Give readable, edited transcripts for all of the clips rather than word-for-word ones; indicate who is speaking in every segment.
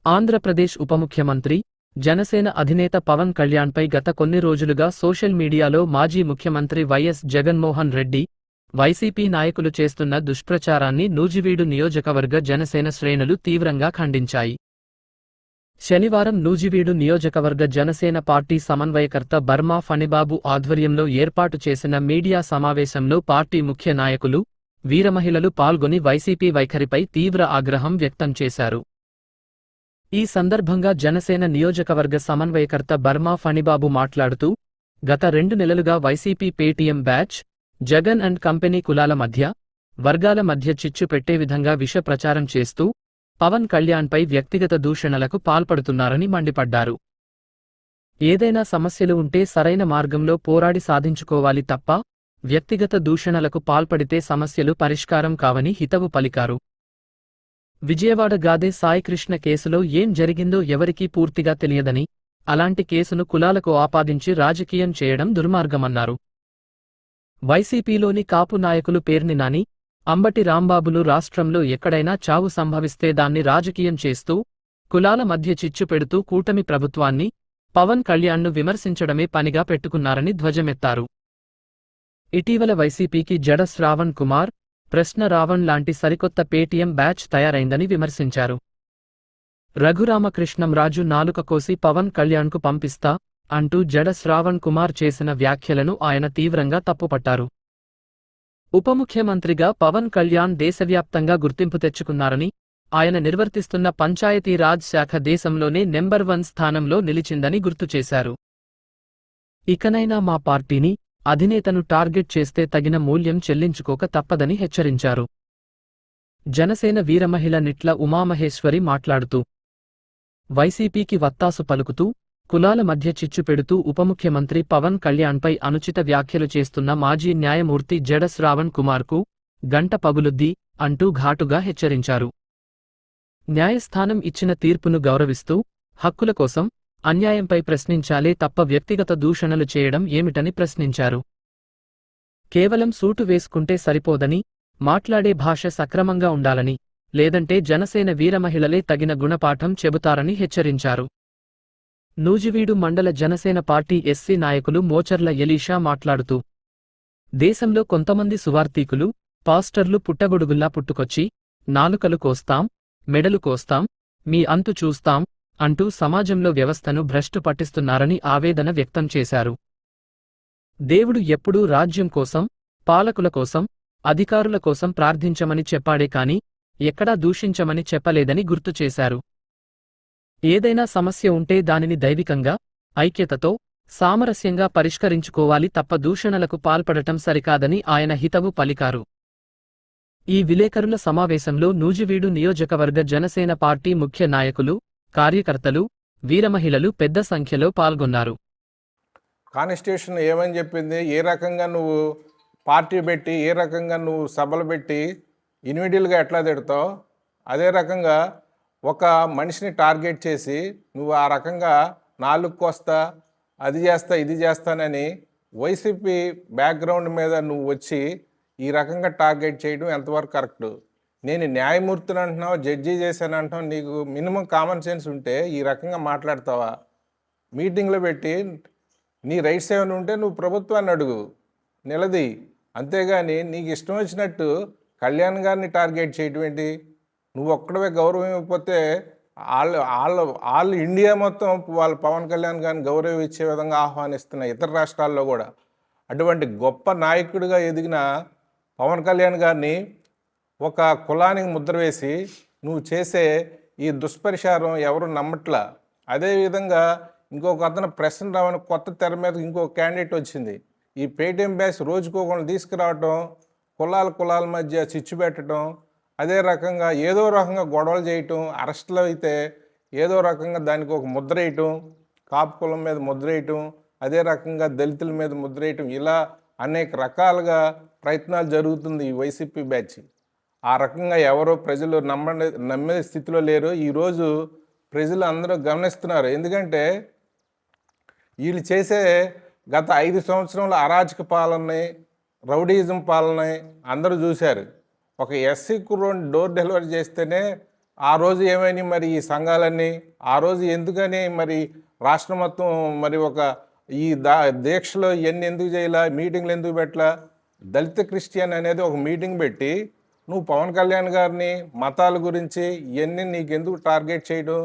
Speaker 1: ఆంధ్రప్రదేశ్ ఉప ముఖ్యమంత్రి, జనసేన అధినేత పవన్ కళ్యాణ్పై గత కొన్ని రోజులుగా సోషల్ మీడియాలో మాజీ ముఖ్యమంత్రి వైఎస్ జగన్మోహన్ రెడ్డి, వైసీపీ నాయకులు చేస్తున్న దుష్ప్రచారాన్ని నూజివీడు నియోజకవర్గ జనసేన శ్రేణులు తీవ్రంగా ఖండించాయి. శనివారం నూజివీడు నియోజకవర్గ జనసేన పార్టీ సమన్వయకర్త బర్మా ఫణిబాబు ఆధ్వర్యంలో ఏర్పాటు చేసిన మీడియా సమావేశంలో పార్టీ ముఖ్య నాయకులు, వీరమహిళలు పాల్గొని వైసీపీ వైఖరిపై తీవ్ర ఆగ్రహం వ్యక్తం చేశారు. ఈ సందర్భంగా జనసేన నియోజకవర్గ సమన్వయకర్త బర్మా ఫణిబాబు మాట్లాడుతూ, గత 2 నెలలుగా YCP Paytm batch, Jagan and company కులాల మధ్య, వర్గాల మధ్య చిచ్చు పెట్టే విధంగా విష ప్రచారం చేస్తూ, పవన్ కళ్యాణ్పై వ్యక్తిగత దూషణలకు పాల్పడుతున్నారని మండిపడ్డారు. ఏదైనా సమస్యలు ఉంటే సరైన మార్గంలో పోరాడి సాధించుకోవాలి తప్ప, వ్యక్తిగత దూషణలకు పాల్పడితే సమస్యలు పరిష్కారం కావని హితవు పలికారు. విజయవాడ గాదే సాయికృష్ణ కేసులో ఏం జరిగిందో ఎవరికీ పూర్తిగా తెలియదని, అలాంటి కేసును కులాలకు ఆపాదించి రాజకీయం చేయడం దుర్మార్గమన్నారు. వైసీపీలోని కాపు నాయకులు పేర్ని నాని, అంబటి రాంబాబులు రాష్ట్రంలో ఎక్కడైనా చావు సంభవిస్తే దాన్ని రాజకీయం చేస్తూ, కులాల మధ్య చిచ్చు పెడుతూ కూటమి ప్రభుత్వాన్ని, పవన్ కళ్యాణ్ను విమర్శించడమే పనిగా పెట్టుకున్నారని ధ్వజమెత్తారు. ఇటీవల వైసీపీకి జడ శ్రావణ్ కుమార్, ప్రశ్న రావణ్ లాంటి సరికొత్త పేటీఎం బ్యాచ్ తయారైందని విమర్శించారు. రఘురామకృష్ణంరాజు నాలుక కోసి పవన్ కళ్యాణ్కు పంపిస్తా అంటూ జడ శ్రావణ్ కుమార్ చేసిన వ్యాఖ్యలను ఆయన తీవ్రంగా తప్పుపట్టారు. ఉప ముఖ్యమంత్రిగా పవన్ కళ్యాణ్ దేశవ్యాప్తంగా గుర్తింపు తెచ్చుకున్నారని, ఆయన నిర్వర్తిస్తున్న పంచాయతీరాజ్ శాఖ దేశంలోనే నెంబర్ 1 స్థానంలో నిలిచిందని గుర్తుచేశారు. ఇకనైనా మా పార్టీని, అధినేతను టార్గెట్ చేస్తే తగిన మూల్యం చెల్లించుకోక తప్పదని హెచ్చరించారు. జనసేన వీరమహిళ నిట్ల ఉమామహేశ్వరి మాట్లాడుతూ, వైసీపీకి వత్తాసు పలుకుతూ, కులాల మధ్య చిచ్చు పెడుతూ ఉప ముఖ్యమంత్రి పవన్ కళ్యాణ్పై అనుచిత వ్యాఖ్యలు చేస్తున్న మాజీ న్యాయమూర్తి జడ శ్రావణ్ కుమార్కు గంట పగులుద్ది అంటూ ఘాటుగా హెచ్చరించారు. న్యాయస్థానం ఇచ్చిన తీర్పును గౌరవిస్తూ, హక్కుల కోసం, అన్యాయంపై ప్రశ్నించాలే తప్ప వ్యక్తిగత దూషణలు చేయడం ఏమిటని ప్రశ్నించారు. కేవలం సూటు వేసుకుంటే సరిపోదని, మాట్లాడే భాష సక్రమంగా ఉండాలని, లేదంటే జనసేన వీరమహిళలే తగిన గుణపాఠం చెబుతారని హెచ్చరించారు. నూజివీడు మండల జనసేన పార్టీ ఎస్సీ నాయకులు మోచర్ల ఎలీషా మాట్లాడుతూ, దేశంలో కొంతమంది సువార్తీకులు, పాస్టర్లు పుట్టగొడుగుల్లా పుట్టుకొచ్చి, నాలుకలు కోస్తాం, మెడలు కోస్తాం, మీ అంతు చూస్తాం అంటూ సమాజంలో వ్యవస్థను భ్రష్టు పట్టిస్తున్నారని ఆవేదన వ్యక్తం చేశారు. దేవుడు ఎప్పుడూ రాజ్యం కోసం, పాలకుల కోసం, అధికారుల కోసం ప్రార్థించమని చెప్పాడే కాని, ఎక్కడా దూషించమని చెప్పలేదని గుర్తుచేశారు. ఏదైనా సమస్య ఉంటే దానిని దైవికంగా, ఐక్యతతో, సామరస్యంగా పరిష్కరించుకోవాలి తప్ప దూషణలకు పాల్పడటం సరికాదని ఆయన హితవు పలికారు. ఈ విలేకరుల సమావేశంలో నూజివీడు నియోజకవర్గ జనసేన పార్టీ ముఖ్య నాయకులు, కార్యకర్తలు, వీరమహిళలు పెద్ద సంఖ్యలో పాల్గొన్నారు.
Speaker 2: కాన్స్టిట్యూషన్ ఏమని చెప్పింది, ఏ రకంగా నువ్వు పార్టీ పెట్టి, ఏ రకంగా నువ్వు సభలు పెట్టి ఇండివిజువల్గా ఎట్లా తిడతావు, అదే రకంగా ఒక మనిషిని టార్గెట్ చేసి నువ్వు ఆ రకంగా నాలుగు కోస్తా, అది చేస్తా, ఇది చేస్తానని వైసీపీ బ్యాక్గ్రౌండ్ మీద నువ్వు వచ్చి ఈ రకంగా టార్గెట్ చేయడం ఎంతవరకు కరెక్టు? నేను న్యాయమూర్తిని అంటున్నావు, జడ్జి చేశాను అంటున్నావు, నీకు మినిమం కామన్ సెన్స్ ఉంటే ఈ రకంగా మాట్లాడతావా? మీటింగ్లో పెట్టి నీ రైట్స్ ఏమైనా ఉంటే నువ్వు ప్రభుత్వాన్ని అడుగు, నిలది. అంతేగాని నీకు ఇష్టం వచ్చినట్టు కళ్యాణ్ గారిని టార్గెట్ చేయటం ఏంటి? నువ్వు ఒక్కడవే గౌరవం ఇవ్వకపోతే వాళ్ళు ఇండియా మొత్తం వాళ్ళు పవన్ కళ్యాణ్ గారిని గౌరవం ఇచ్చే విధంగా ఆహ్వానిస్తున్నాయి, ఇతర రాష్ట్రాల్లో కూడా. అటువంటి గొప్ప నాయకుడిగా ఎదిగిన పవన్ కళ్యాణ్ గారిని ఒక కులానికి ముద్ర వేసి నువ్వు చేసే ఈ దుష్పరిచారం ఎవరు నమ్మట్లా. అదేవిధంగా ఇంకొక అతను ప్రశ్న రావని కొత్త తెర మీద ఇంకొక క్యాండిడేట్ వచ్చింది. ఈ పేటీఎం బ్యాచ్ రోజుకోకుండా తీసుకురావటం, కులాల మధ్య చిచ్చు పెట్టడం, అదే రకంగా ఏదో రకంగా గొడవలు చేయటం, అరెస్టులు అయితే ఏదో రకంగా దానికి ఒక ముద్ర వేయటం, కాపు కులం మీద ముద్ర వేయటం, అదే రకంగా దళితుల మీద ముద్ర వేయటం, ఇలా అనేక రకాలుగా ప్రయత్నాలు జరుగుతుంది ఈ వైసీపీ బ్యాచ్. ఆ రకంగా ఎవరో ప్రజలు నమ్మే స్థితిలో లేరు. ఈరోజు ప్రజలు అందరూ గమనిస్తున్నారు. ఎందుకంటే వీళ్ళు చేసే గత 5 సంవత్సరంలో అరాచక పాలనని, రౌడీజం పాలనని అందరూ చూశారు. ఒక ఎస్సీ కుర్రోని డోర్ డెలివరీ చేస్తేనే ఆ రోజు ఏమైనాయి మరి ఈ సంఘాలన్నీ? ఆ రోజు ఎందుకని మరి రాష్ట్రం మొత్తం మరి ఒక ఈ దీక్షలో ఇవన్నీ ఎందుకు చేయలా? మీటింగ్లు ఎందుకు పెట్టలా? దళిత క్రిస్టియన్ అనేది ఒక మీటింగ్ పెట్టి నువ్వు పవన్ కళ్యాణ్ గారిని మతాల గురించి ఇవన్నీ నీకెందుకు టార్గెట్ చేయడం?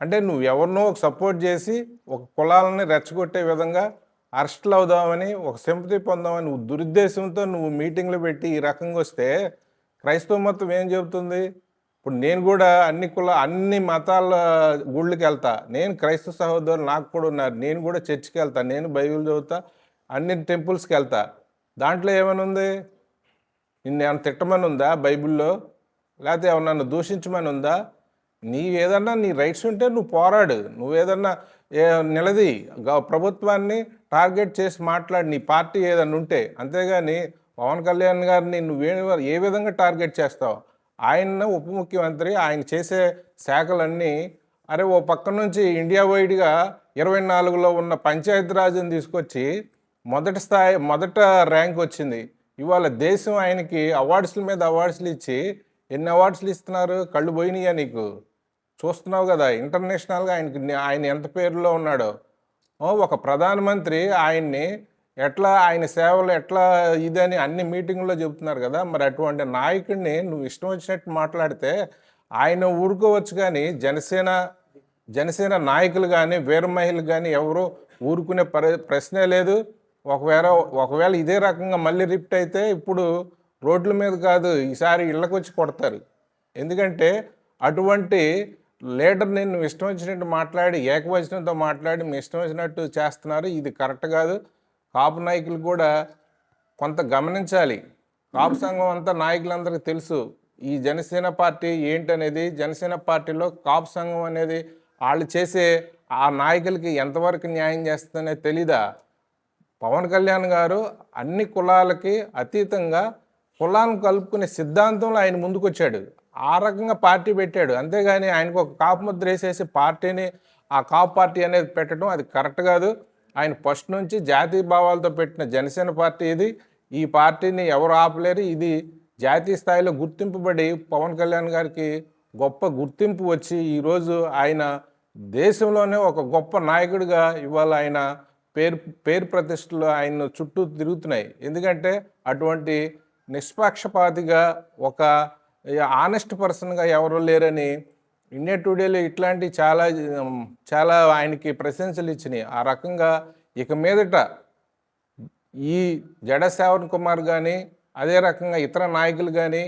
Speaker 2: అంటే నువ్వు ఎవరినో సపోర్ట్ చేసి ఒక కులాలని రెచ్చగొట్టే విధంగా అరెస్టులు అవుదామని, ఒక సింపతి పొందామని దురుద్దేశంతో నువ్వు మీటింగ్లు పెట్టి ఈ రకంగా వస్తే క్రైస్తవ మతం ఏం చెబుతుంది? ఇప్పుడు నేను కూడా అన్ని మతాల గుళ్ళకి వెళ్తా. నేను క్రైస్తవ సహోదరులు నాకు కూడా ఉన్నారు. నేను కూడా చర్చికి వెళ్తా, నేను బైబిల్ చదువుతా, అన్ని టెంపుల్స్కి వెళ్తా. దాంట్లో ఏమైనా ఉంది? నిన్ను ఏమైనా తిట్టమని ఉందా బైబిల్లో? లేకపోతే ఏమన్నా దూషించమని ఉందా? ఏదన్నా నీ రైట్స్ ఉంటే నువ్వు పోరాడు, నువ్వేదన్నా నిలది ప్రభుత్వాన్ని టార్గెట్ చేసి మాట్లాడి, నీ పార్టీ ఏదన్నా ఉంటే. అంతేగాని పవన్ కళ్యాణ్ గారిని ఏ విధంగా టార్గెట్ చేస్తావు? ఆయన ఉప ముఖ్యమంత్రి, ఆయన చేసే శాఖలన్నీ అరే ఓ పక్క నుంచి ఇండియా వైడ్గా 24లో ఉన్న పంచాయతీరాజ్ని తీసుకొచ్చి మొదట ర్యాంక్ వచ్చింది. ఇవాళ దేశం ఆయనకి అవార్డ్స్ల మీద అవార్డ్స్లు ఇచ్చి ఎన్ని అవార్డ్స్లు ఇస్తున్నారు? కళ్ళు పోయినాయా నీకు? చూస్తున్నావు కదా ఇంటర్నేషనల్గా ఆయన ఎంత పేరులో ఉన్నాడో. ఒక ప్రధానమంత్రి ఆయన్ని ఆయన సేవలు ఎట్లా ఇదని అన్ని మీటింగ్లో చెబుతున్నారు కదా. మరి అటువంటి నాయకుడిని నువ్వు ఇష్టం వచ్చినట్టు మాట్లాడితే ఆయన ఊరుకోవచ్చు, కానీ జనసేన నాయకులు కానీ వీర మహిళలు కానీ ఎవరు ఊరుకునే ప్రశ్నే లేదు. ఒకవేళ ఇదే రకంగా మళ్ళీ రిపీట్ అయితే ఇప్పుడు రోడ్ల మీద కాదు, ఈసారి ఇళ్ళకు వచ్చి కొడతారు. ఎందుకంటే అటువంటి లీడర్ని నువ్వు ఇష్టం వచ్చినట్టు మాట్లాడి, ఏకవచనంతో మాట్లాడి మీ ఇష్టం వచ్చినట్టు చేస్తున్నారు. ఇది కరెక్ట్ కాదు. కాపు నాయకులు కూడా కొంత గమనించాలి. కాపు సంఘం అంతా నాయకులందరికీ తెలుసు ఈ జనసేన పార్టీ ఏంటనేది. జనసేన పార్టీలో కాపు సంఘం అనేది వాళ్ళు చేసే ఆ నాయకులకి ఎంతవరకు న్యాయం చేస్తుందనేది తెలీదా? పవన్ కళ్యాణ్ గారు అన్ని కులాలకి అతీతంగా కులాలను కలుపుకునే సిద్ధాంతంలో ఆయన ముందుకొచ్చాడు. ఆ రకంగా పార్టీ పెట్టాడు. అంతేగాని ఆయనకు ఒక కాపు ముద్ర వేసేసి పార్టీని ఆ కాపు పార్టీ అనేది పెట్టడం అది కరెక్ట్ కాదు. ఆయన ఫస్ట్ నుంచి జాతీయ భావాలతో పెట్టిన జనసేన పార్టీ ఇది. ఈ పార్టీని ఎవరు ఆపలేరు. ఇది జాతీయ స్థాయిలో గుర్తింపుబడి పవన్ కళ్యాణ్ గారికి గొప్ప గుర్తింపు వచ్చి ఈరోజు ఆయన దేశంలోనే ఒక గొప్ప నాయకుడిగా ఇవాళ ఆయన పేరు ప్రతిష్టలు ఆయన చుట్టూ తిరుగుతున్నాయి. ఎందుకంటే అటువంటి నిష్పక్షపాతిగా ఒక ఆనెస్ట్ పర్సన్గా ఎవరు లేరని ఇండియా టుడేలో ఇట్లాంటి చాలా ఆయనకి ప్రశంసలు ఇచ్చినాయి. ఆ రకంగా ఇక మీదట ఈ జడ శ్రావణ్ కుమార్ కానీ అదే రకంగా ఇతర నాయకులు కానీ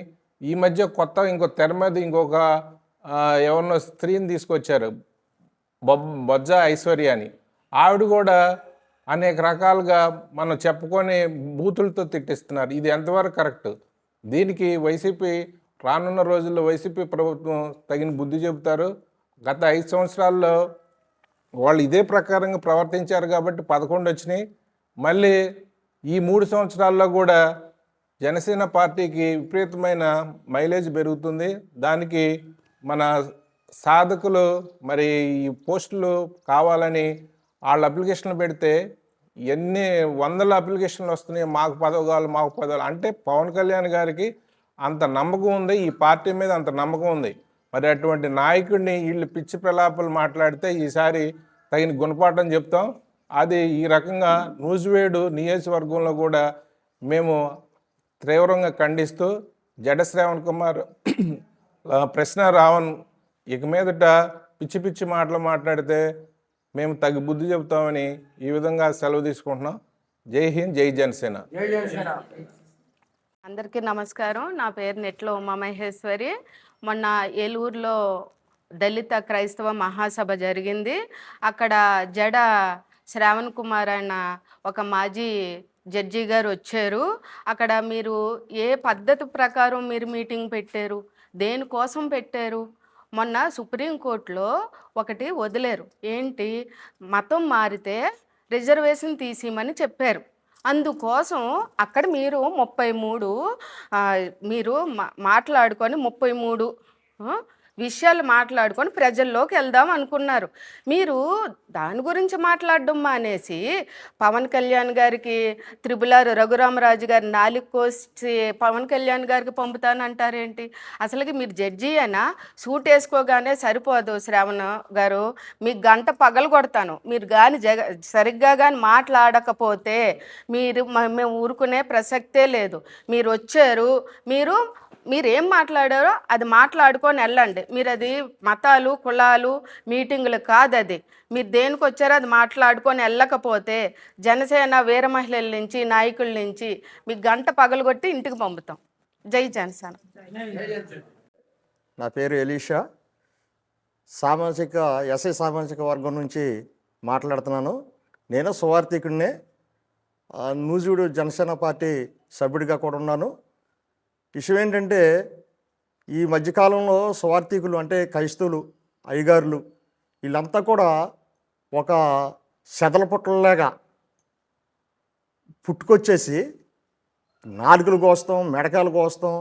Speaker 2: ఈ మధ్య ఇంకో తెర మీద ఇంకొక ఎవరినో స్త్రీని తీసుకొచ్చారు, బొజ్జ ఐశ్వర్య అని. ఆవిడ కూడా అనేక రకాలుగా మనం చెప్పుకొని బూతులతో తిట్టిస్తున్నారు. ఇది ఎంతవరకు కరెక్ట్? దీనికి వైసీపీ రానున్న రోజుల్లో వైసీపీ ప్రభుత్వం తగిన బుద్ధి చెబుతారు. గత 5 సంవత్సరాల్లో వాళ్ళు ఇదే ప్రకారంగా ప్రవర్తించారు కాబట్టి 11 వచ్చినాయి. మళ్ళీ ఈ 3 సంవత్సరాల్లో కూడా జనసేన పార్టీకి విపరీతమైన మైలేజ్ పెరుగుతుంది. దానికి మన సాధకులు మరి ఈ పోస్టులు కావాలని వాళ్ళు అప్లికేషన్లు పెడితే ఎన్ని వందల అప్లికేషన్లు వస్తున్నాయి, మాకు పదవి కావాలి. అంటే పవన్ కళ్యాణ్ గారికి అంత నమ్మకం ఉంది, ఈ పార్టీ మీద అంత నమ్మకం ఉంది. మరి అటువంటి నాయకుడిని వీళ్ళు పిచ్చి ప్రలాపాలు మాట్లాడితే ఈసారి తగిన గుణపాఠం చెప్తాం. అది ఈ రకంగా నూజివేడు నియోజకవర్గంలో కూడా మేము తీవ్రంగా ఖండిస్తూ జడ శ్రావణ్ కుమార్ ప్రశ్న రావణ్ ఇక మీదట పిచ్చి మాటలు మాట్లాడితే మేము తగి బుద్ధి చెబుతామని ఈ విధంగా సెలవు తీసుకుంటున్నాం. జై హింద్, జై జనసేన.
Speaker 3: అందరికీ నమస్కారం. నా పేరు నెట్ల ఉమామహేశ్వరి. మొన్న ఏలూరులో దళిత క్రైస్తవ మహాసభ జరిగింది. అక్కడ జడ శ్రావణ్ కుమార్ అన్న ఒక మాజీ జడ్జి గారు వచ్చారు. అక్కడ మీరు ఏ పద్ధతి ప్రకారం మీరు మీటింగ్ పెట్టారు, దేనికోసం పెట్టారు? మొన్న సుప్రీంకోర్టులో ఒకటి వదిలేరు, ఏంటి, మతం మారితే రిజర్వేషన్ తీసిమని చెప్పారు. అందుకోసం అక్కడ మీరు 33 మీరు మాట్లాడుకొని 33 విషయాలు మాట్లాడుకొని ప్రజల్లోకి వెళ్దాం అనుకున్నారు. మీరు దాని గురించి మాట్లాడడం మానేసి పవన్ కళ్యాణ్ గారికి త్రిబులార్ రఘురామరాజు గారి నాలుగు కోసి పవన్ కళ్యాణ్ గారికి పంపుతానంటారేంటి? అసలుకి మీరు జడ్జి అయినా సూట్ వేసుకోగానే సరిపోదు శ్రావణ గారు, మీకు గంట పగలు కొడతాను. మీరు కానీ సరిగ్గా కానీ మాట్లాడకపోతే మేము ఊరుకునే ప్రసక్తే లేదు. మీరు వచ్చారు, మీరేం మాట్లాడారో అది మాట్లాడుకొని వెళ్ళండి. మీరు అది మతాలు కులాలు మీటింగులు కాదు, అది మీరు దేనికి వచ్చారో అది మాట్లాడుకొని వెళ్ళకపోతే జనసేన వీర మహిళల నుంచి నాయకుల నుంచి మీకు గంట పగలగొట్టి ఇంటికి పంపుతాం. జై జనసేన.
Speaker 4: నా పేరు ఎలీషా, ఎస్ఐ సామాజిక వర్గం నుంచి మాట్లాడుతున్నాను. నేను సువార్థికుడినే, నూజివీడు జనసేన పార్టీ సభ్యుడిగా కూడా ఉన్నాను. విషయం ఏంటంటే, ఈ మధ్యకాలంలో సువార్థికులు అంటే క్రైస్తవులు అయ్యగారులు వీళ్ళంతా కూడా ఒక సెదల పుట్టలాగా పుట్టుకొచ్చేసి నాలుకలు కోస్తాం, మెడకాయలు కోస్తాం,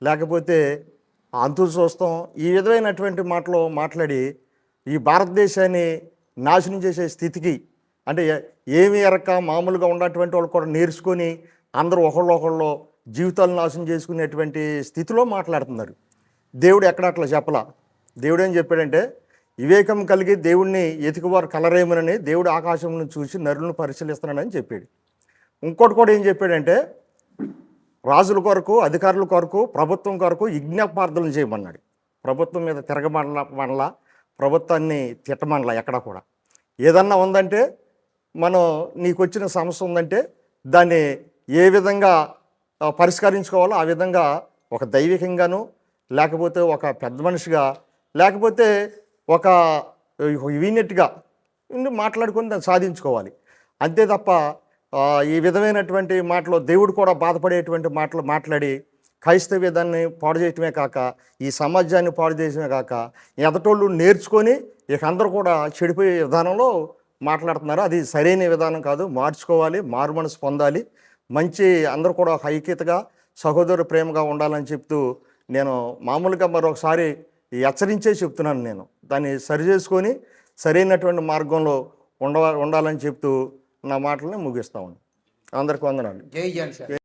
Speaker 4: లేకపోతే అంతులు చూస్తాం, ఈ విధమైనటువంటి మాటలు మాట్లాడి ఈ భారతదేశాన్ని నాశనం చేసే స్థితికి, అంటే ఏమి ఎరక్క మామూలుగా ఉన్నటువంటి వాళ్ళు కూడా నేర్చుకొని అందరూ ఒకళ్ళు జీవితాలను నాశనం చేసుకునేటువంటి స్థితిలో మాట్లాడుతున్నారు. దేవుడు ఎక్కడ అట్లా చెప్పలా. దేవుడు ఏం చెప్పాడంటే, వివేకం కలిగి దేవుడిని ఎతికివారు కలరేమనని దేవుడు ఆకాశం నుంచి చూసి నరులను పరిశీలిస్తున్నాడని చెప్పాడు. ఇంకోటి కూడా ఏం చెప్పాడంటే, రాజుల కొరకు అధికారుల కొరకు ప్రభుత్వం కొరకు యజ్ఞాపార్థన చేయమన్నాడు. ప్రభుత్వం మీద తిరగమనలా, ప్రభుత్వాన్ని తిట్టమనలా. ఎక్కడ కూడా ఏదన్నా ఉందంటే, మనం నీకు వచ్చిన సమస్య ఉందంటే దాన్ని ఏ విధంగా పరిష్కరించుకోవాలో ఆ విధంగా ఒక దైవికంగాను, లేకపోతే ఒక పెద్ద మనిషిగా, లేకపోతే ఒక యూనిట్గా మాట్లాడుకొని దాన్ని సాధించుకోవాలి. అంతే తప్ప ఈ విధమైనటువంటి మాటలు దేవుడు కూడా బాధపడేటువంటి మాటలు మాట్లాడి క్రైస్తవ్యాన్ని పాడు చేయటమే కాక, ఈ సమాజాన్ని పాడు చేయటమే కాక, ఎదటోళ్ళు నేర్చుకొని ఇక అందరూ కూడా చెడిపోయే విధానంలో మాట్లాడుతున్నారు. అది సరైన విధానం కాదు. మార్చుకోవాలి, మారు మనసు పొందాలి, మంచి అందరూ కూడా ఐక్యతగా సహోదరు ప్రేమగా ఉండాలని చెప్తూ నేను మామూలుగా మరొకసారి హెచ్చరించే చెప్తున్నాను. నేను దాన్ని సరిచేసుకొని సరైనటువంటి మార్గంలో ఉండాలని చెప్తూ నా మాటలని ముగిస్తాను. అందరికీ వందనాలు.
Speaker 5: జై జనసేన.